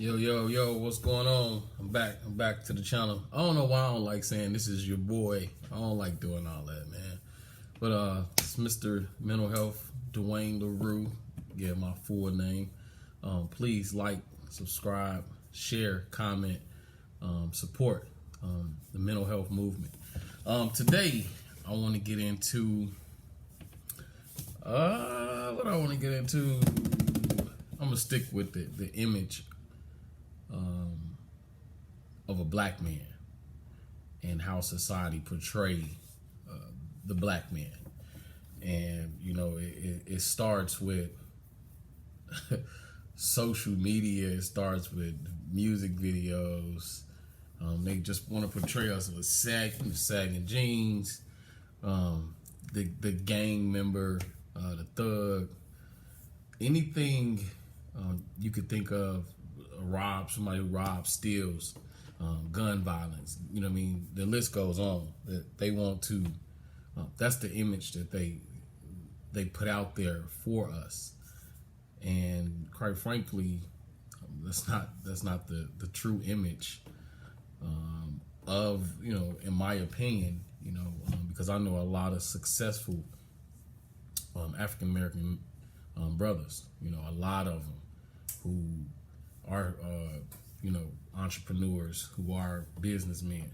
Yo, what's going on? I'm back to the channel. I don't know why I don't like saying this is your boy. I don't like doing all that, man. But it's Mr. Mental Health, Dwayne LaRue. Yeah, my full name. Please like, subscribe, share, comment, support the mental health movement. Today, I want to get into what I want to get into. I'm gonna stick with the image of a black man and how society portray the black man. And you know, it starts with social media. It starts with music videos. They just want to portray us with sagging jeans, the gang member, the thug, anything you could think of. Somebody who robs, steals, gun violence. You know what I mean? The list goes on. That they want to. That's the image that they put out there for us, and quite frankly, that's not the true image of, you know, in my opinion, you know, because I know a lot of successful African American brothers, you know, a lot of them who are you know, entrepreneurs, who are businessmen,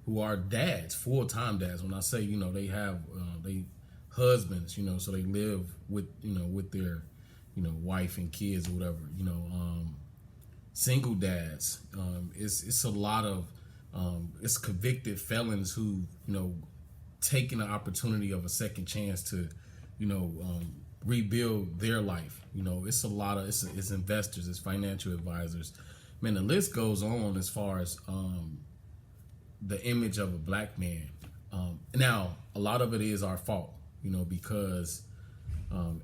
who are dads, full-time dads. When I say, you know, they have they husbands, you know, so they live with, you know, with their, you know, wife and kids or whatever, you know, single dads. It's a lot of it's convicted felons who, you know, taking the opportunity of a second chance to, you know, rebuild their life. You know, it's a lot of it's investors, it's financial advisors. Man, the list goes on as far as the image of a black man. Now, a lot of it is our fault, you know, because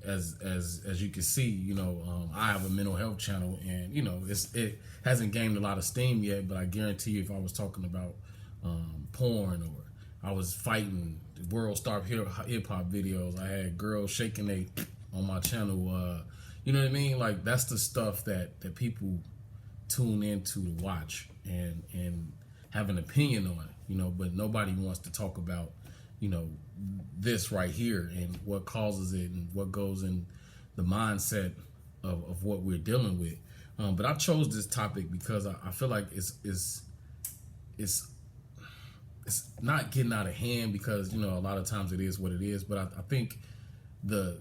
as you can see, you know, I have a mental health channel, and you know, it hasn't gained a lot of steam yet. But I guarantee you, if I was talking about porn, or I was fighting world star hip hop videos, I had girls shaking they on my channel. You know what I mean? Like, that's the stuff that people tune into to watch and have an opinion on, you know, but nobody wants to talk about, you know, this right here and what causes it and what goes in the mindset of what we're dealing with. But I chose this topic because I feel like it's not getting out of hand, because, you know, a lot of times it is what it is. But I think the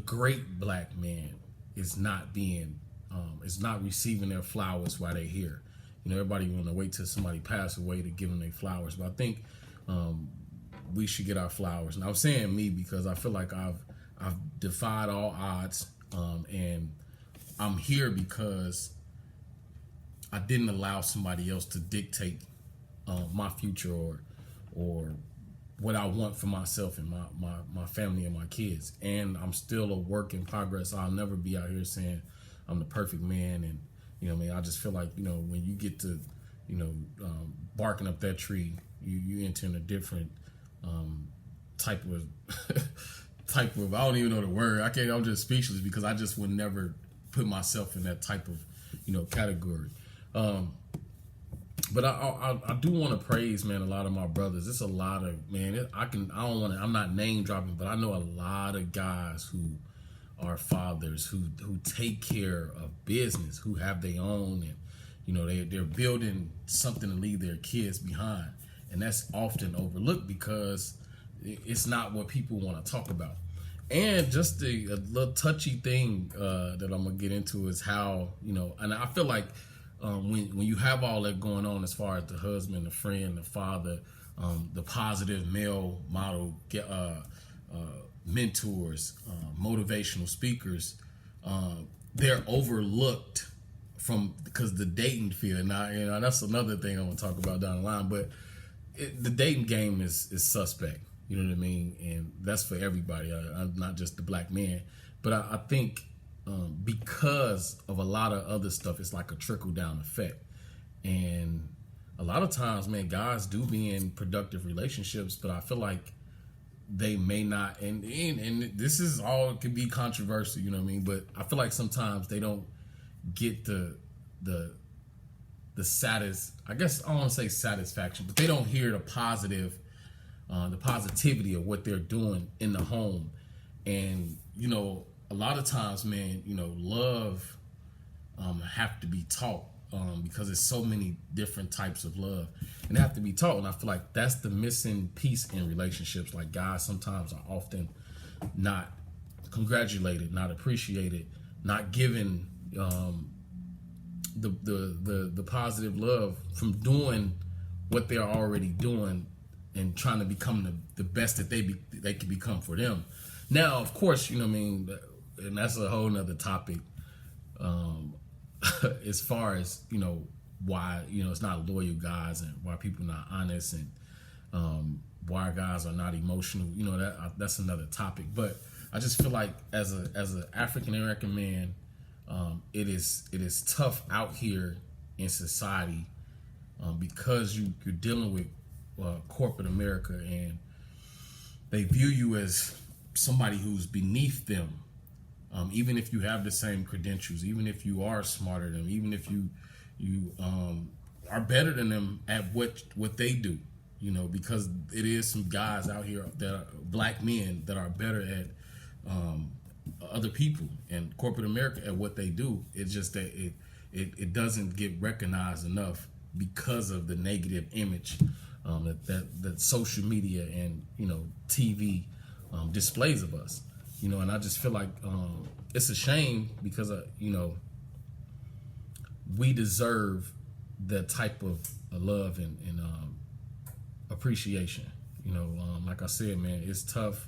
great black man is not being is not receiving their flowers while they're here. You know, everybody want to wait till somebody pass away to give them their flowers, but I think we should get our flowers. And I'm saying me because I feel like I've defied all odds, and I'm here because I didn't allow somebody else to dictate my future or what I want for myself and my family and my kids. And I'm still a work in progress. I'll never be out here saying I'm the perfect man. And, you know what I mean? I just feel like, you know, when you get to, you know, barking up that tree, you enter in a different type of I don't even know the word. I'm just speechless, because I just would never put myself in that type of, you know, category. But I do want to praise, man, a lot of my brothers. It's a lot of, man, I'm not name dropping, but I know a lot of guys who are fathers, who take care of business, who have their own, and, you know, they're building something to leave their kids behind. And that's often overlooked because it's not what people want to talk about. And just a little touchy thing that I'm going to get into is how, you know, and I feel like when you have all that going on, as far as the husband, the friend, the father, the positive male model, mentors, motivational speakers, they're overlooked because the dating field. Now, you know, that's another thing I'm gonna talk about down the line. But the dating game is suspect. You know what I mean? And that's for everybody. I'm not just the black man, but I think because of a lot of other stuff, it's like a trickle down effect. And a lot of times, man, guys do be in productive relationships, but I feel like they may not, and this is all, it can be controversial, you know what I mean? But I feel like sometimes they don't get the the satis, I guess I don't want to say satisfaction, but they don't hear the positivity of what they're doing in the home. And, you know, a lot of times, man, you know, love have to be taught because there's so many different types of love and they have to be taught. And I feel like that's the missing piece in relationships. Like guys sometimes are often not congratulated, not appreciated, not given the positive love from doing what they're already doing and trying to become the best that they can become for them. Now, of course, you know what I mean, and that's a whole nother topic. As far as, you know, why, you know, it's not loyal guys and why people are not honest and why guys are not emotional, you know, that's another topic. But I just feel like as an African American man, it is tough out here in society because you're dealing with corporate America and they view you as somebody who's beneath them. Even if you have the same credentials, even if you are smarter than them, even if you are better than them at what they do, you know, because it is some guys out here that are black men that are better at other people and corporate America at what they do. It's just that it doesn't get recognized enough because of the negative image that social media and, you know, TV displays of us. You know, and I just feel like it's a shame because, you know, we deserve that type of love and appreciation. You know, like I said, man, it's tough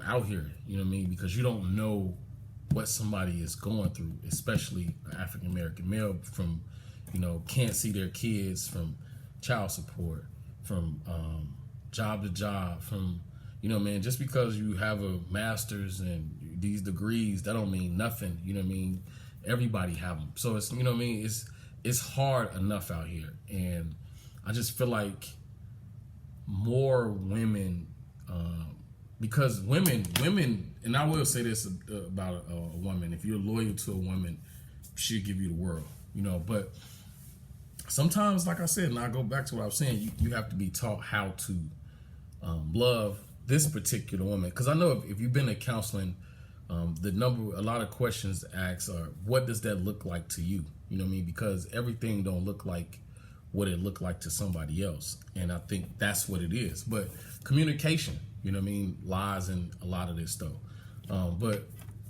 out here, you know what I mean? Because you don't know what somebody is going through, especially an African American male from, you know, can't see their kids, from child support, from job to job, from, you know, man, just because you have a master's and these degrees, that don't mean nothing. You know what I mean? Everybody have them. So it's, you know what I mean? It's hard enough out here. And I just feel like more women, because women, and I will say this about a woman, if you're loyal to a woman, she'll give you the world, you know, but sometimes, like I said, and I go back to what I was saying, you have to be taught how to love this particular woman, because I know if you've been to counseling, a lot of questions asked are, what does that look like to you? You know what I mean? Because everything don't look like what it looked like to somebody else, and I think that's what it is. But communication, you know what I mean, lies in a lot of this stuff. But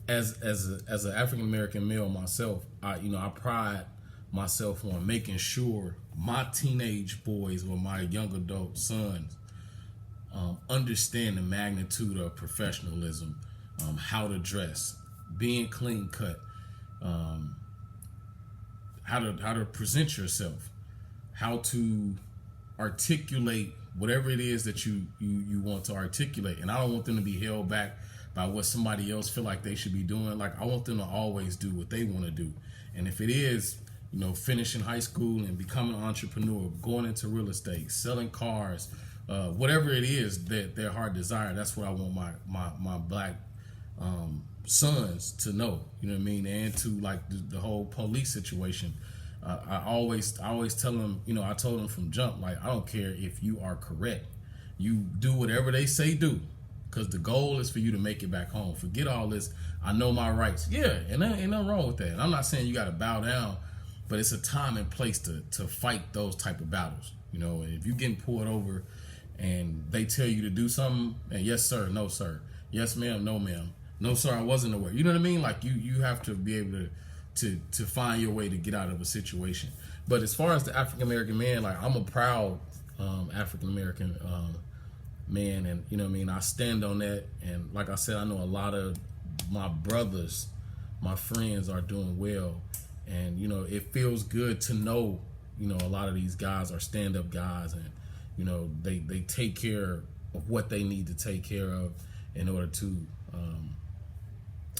as an African American male myself, I pride myself on making sure my teenage boys or my young adult sons understand the magnitude of professionalism, how to dress, being clean cut, how to present yourself, how to articulate whatever it is that you want to articulate. And I don't want them to be held back by what somebody else feel like they should be doing. Like, I want them to always do what they want to do. And if it is, you know, finishing high school and becoming an entrepreneur, going into real estate, selling cars, whatever it is that their heart desire, that's what I want my black sons to know, you know what I mean? And to, like, the whole police situation. I always tell them, you know, I told them from jump, like, I don't care if you are correct. You do whatever they say do, because the goal is for you to make it back home. Forget all this, I know my rights. Yeah, and there ain't nothing wrong with that. And I'm not saying you got to bow down, but it's a time and place to fight those type of battles. You know, if you're getting pulled over and they tell you to do something, and yes sir, no sir, yes ma'am, no ma'am, no sir, I wasn't aware. You know what I mean? Like, you have to be able to find your way to get out of a situation. But as far as the African American man, like, I'm a proud African American man, and you know what I mean, I stand on that. And like I said, I know a lot of my brothers, my friends are doing well, and you know, it feels good to know, you know, a lot of these guys are stand-up guys, and you know, they take care of what they need to take care of in order to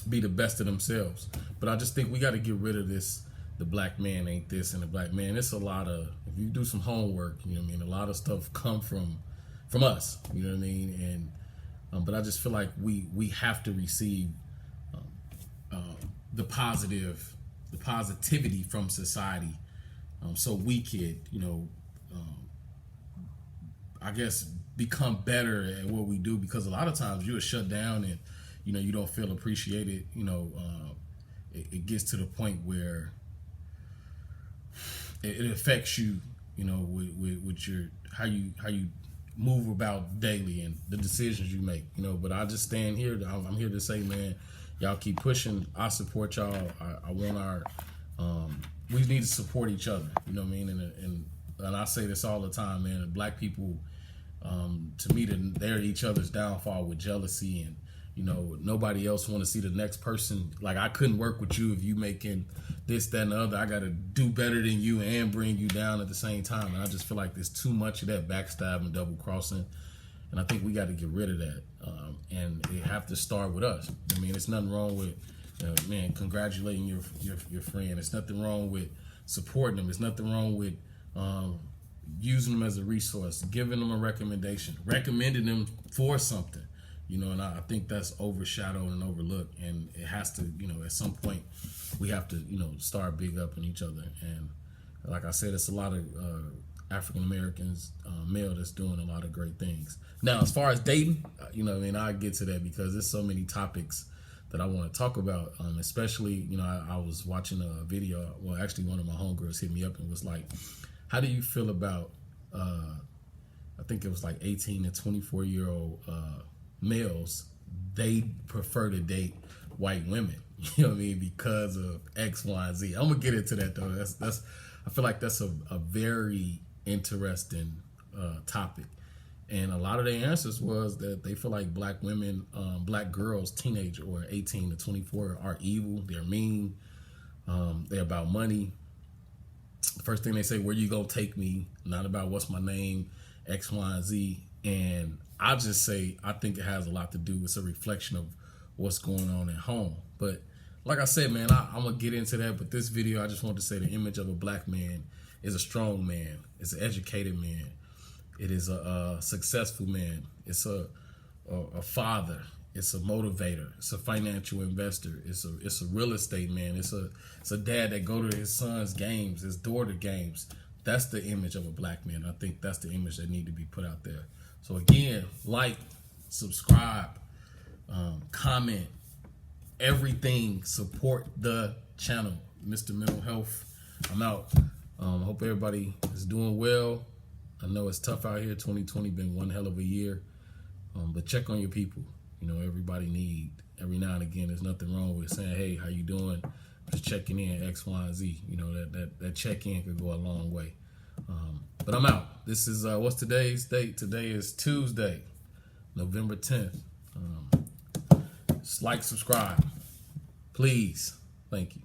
be the best of themselves. But I just think we got to get rid of this, the black man ain't this and the black man. It's a lot of, if you do some homework, you know what I mean, a lot of stuff come from us, you know what I mean? And but I just feel like we have to receive the positive the positivity from society, so we could, I guess, become better at what we do. Because a lot of times you are shut down and you don't feel appreciated. It gets to the point where it affects you, with your how you move about daily and the decisions you make. But I just stand here. I'm here to say, man, y'all keep pushing. I support y'all. I want our. We need to support each other. You know what I mean? And I say this all the time, man. Black people, to me, they're each other's downfall with jealousy, and nobody else want to see the next person. Like, I couldn't work with you if you making this, that, and the other. I got to do better than you and bring you down at the same time. And I just feel like there's too much of that backstab and double crossing. And I think we got to get rid of that. And it have to start with us. I mean, it's nothing wrong with, man, congratulating your friend. It's nothing wrong with supporting them. It's nothing wrong with using them as a resource, giving them a recommendation, recommending them for something. And I think that's overshadowed and overlooked, and it has to, at some point we have to, start big up in each other. And like I said, it's a lot of African Americans, male, that's doing a lot of great things. Now, as far as dating, I get to that because there's so many topics that I want to talk about, especially, I was watching a video. Well, actually, one of my homegirls hit me up and was like, how do you feel about, I think it was like 18 to 24-year-old males, they prefer to date white women, because of X, Y, and Z. I'm gonna get into that though. That's I feel like that's a very interesting topic. And a lot of their answers was that they feel like black women, black girls, teenage or 18 to 24 are evil, they're mean, they're about money. First thing they say, where you gonna take me? Not about what's my name, X, Y, and Z. And I just say, I think it has a lot to do. It's a reflection of what's going on at home. But like I said, man, I'm going to get into that. But this video, I just want to say the image of a black man is a strong man. It's an educated man. It is a successful man. It's a father. It's a motivator. It's a financial investor. It's a real estate man. It's a dad that go to his son's games, his daughter games. That's the image of a black man. I think that's the image that need to be put out there. So again, like, subscribe, comment, everything. Support the channel. Mr. Mental Health, I'm out. Hope everybody is doing well. I know it's tough out here. 2020 been one hell of a year. But check on your people. Everybody need, every now and again, there's nothing wrong with saying, hey, how you doing? Just checking in, X, Y, and Z. That check-in could go a long way. But I'm out. This is, what's today's date? Today is Tuesday, November 10th. Just like, subscribe, please. Thank you.